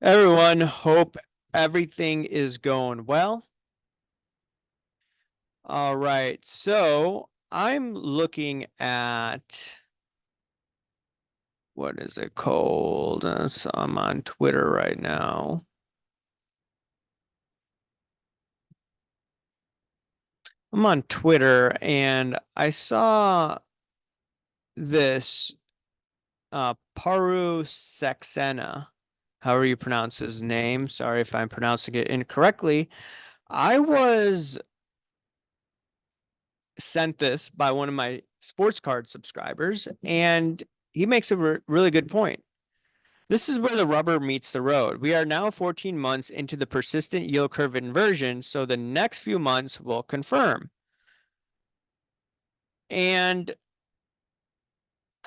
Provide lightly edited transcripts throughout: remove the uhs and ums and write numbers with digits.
Everyone, hope everything is going well. All right, so I'm looking at what is it called? So I'm on Twitter right now. I'm on Twitter and I saw this Paru Saxena, however you pronounce his name. Sorry if I'm pronouncing it incorrectly. I was sent this by one of my sports card subscribers, and he makes a really good point. This is where the rubber meets the road. We are now 14 months into the persistent yield curve inversion, so the next few months will confirm. And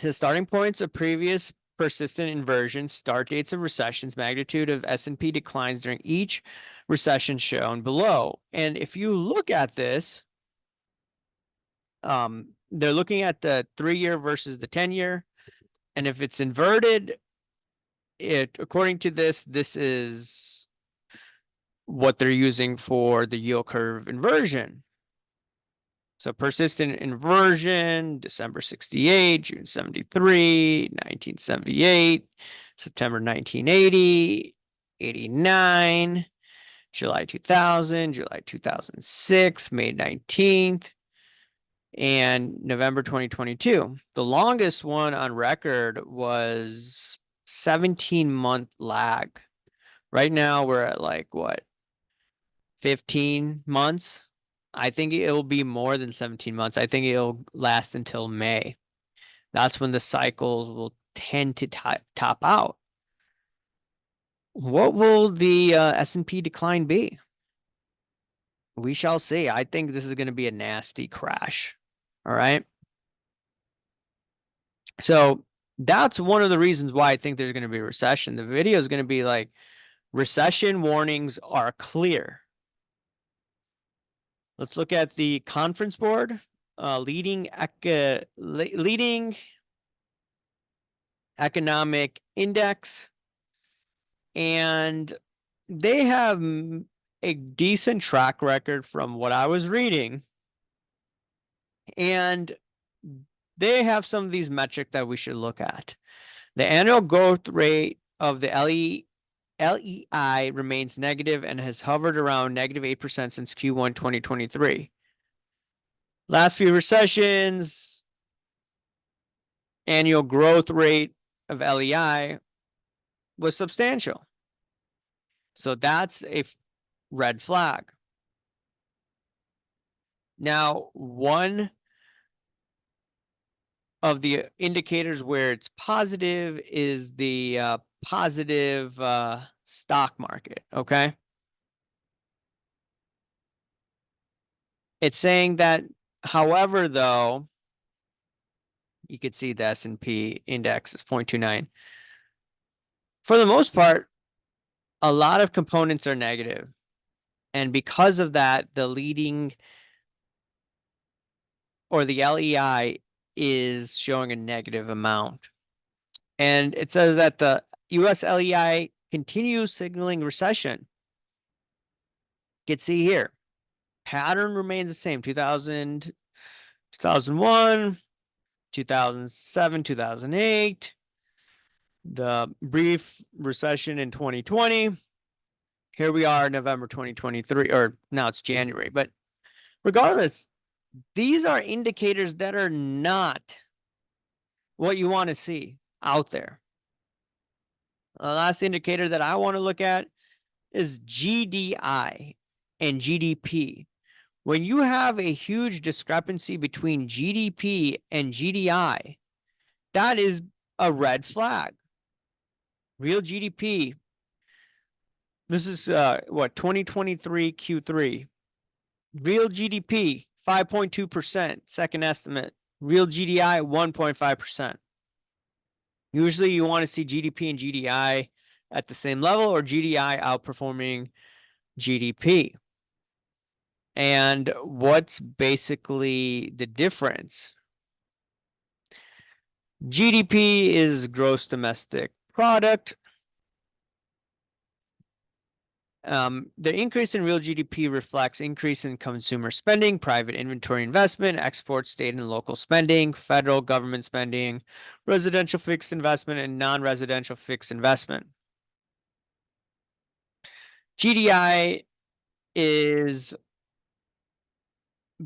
the starting points of previous persistent inversions, start dates of recessions, magnitude of S&P declines during each recession shown below. And if you look at this, they're looking at the 3-year versus the 10-year. And if it's inverted, according to this is what they're using for the yield curve inversion. So persistent inversion, December 68, June 73, 1978, September 1980, 89, July 2000, July 2006, May 19th, and November 2022. The longest one on record was 17-month lag. Right now we're at like what, 15 months? I think it'll be more than 17 months. I think it'll last until May. That's when the cycles will tend to top out. What will the S&P decline be? We shall see. I think this is going to be a nasty crash. All right. So that's one of the reasons why I think there's going to be a recession. The video is going to be like, recession warnings are clear. Let's look at the conference board, leading economic index, and they have a decent track record from what I was reading, and they have some of these metrics that we should look at. The annual growth rate of the LEI remains negative and has hovered around negative 8% since Q1 2023. Last few recessions, annual growth rate of LEI was substantial. So that's a red flag. Now, one of the indicators where it's positive is the positive stock market, okay? It's saying that, however, though, you could see the S&P index is 0.29. For the most part, a lot of components are negative. And because of that, the leading or the LEI is showing a negative amount. And it says that the US LEI continues signaling recession. You can see here, pattern remains the same. 2000, 2001, 2007, 2008, the brief recession in 2020. Here we are, November 2023, or now it's January. But regardless, these are indicators that are not what you want to see out there. The last indicator that I want to look at is GDI and GDP. When you have a huge discrepancy between GDP and GDI, that is a red flag. Real GDP. This is what, 2023 Q3. Real GDP 5.2%, second estimate. Real GDI 1.5%. Usually you want to see GDP and GDI at the same level, or GDI outperforming GDP. And what's basically the difference? GDP is gross domestic product. The increase in real GDP reflects increase in consumer spending, private inventory investment, export, state and local spending, federal government spending, residential fixed investment, and non-residential fixed investment. GDI is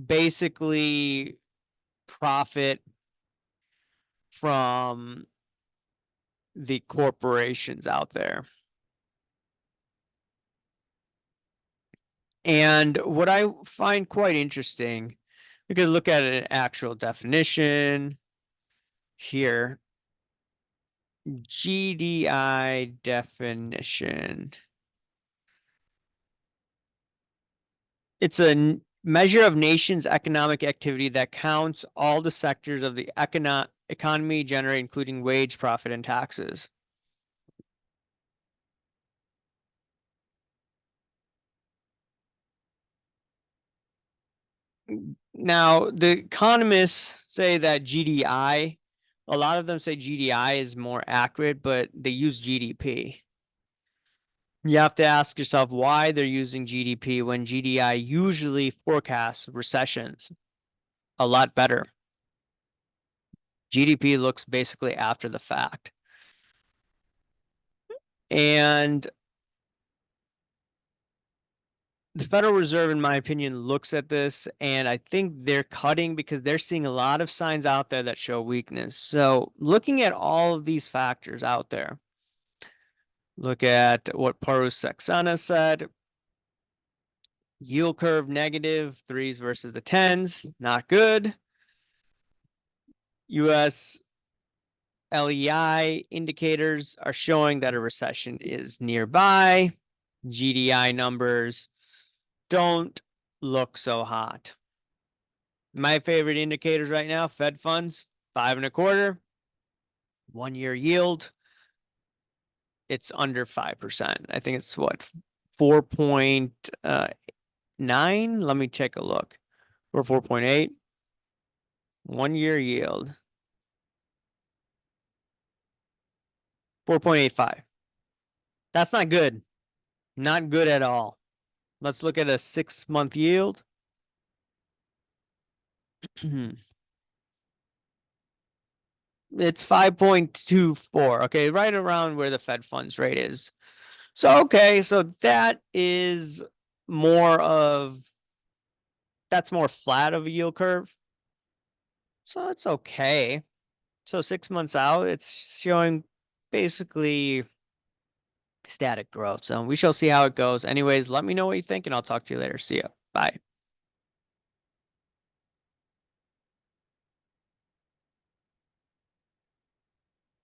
basically profit from the corporations out there. And what I find quite interesting, we could look at an actual definition here. GDI definition. It's a measure of nation's economic activity that counts all the sectors of the economy generate, including wage, profit, and taxes. Now, the economists say that GDI, a lot of them say GDI is more accurate, but they use GDP. You have to ask yourself why they're using GDP when GDI usually forecasts recessions a lot better. GDP looks basically after the fact. And the Federal Reserve, in my opinion, looks at this, and I think they're cutting because they're seeing a lot of signs out there that show weakness. So looking at all of these factors out there, look at what Paru Saxena said. Yield curve negative, threes versus the tens, not good. US LEI indicators are showing that a recession is nearby. GDI numbers don't look so hot. My favorite indicators right now, Fed funds, 5.25, 1-year yield. It's under 5%. I think it's what, 4.9. Let me take a look. Or 4.8. 1-year yield. 4.85. That's not good. Not good at all. Let's look at a 6-month yield. It's 5.24. Okay, right around where the Fed funds rate is. So, okay, so that is that's more flat of a yield curve. So it's okay. So 6 months out, it's showing basically static growth. So we shall see how it goes. Anyways, let me know what you think and I'll talk to you later. See ya. Bye.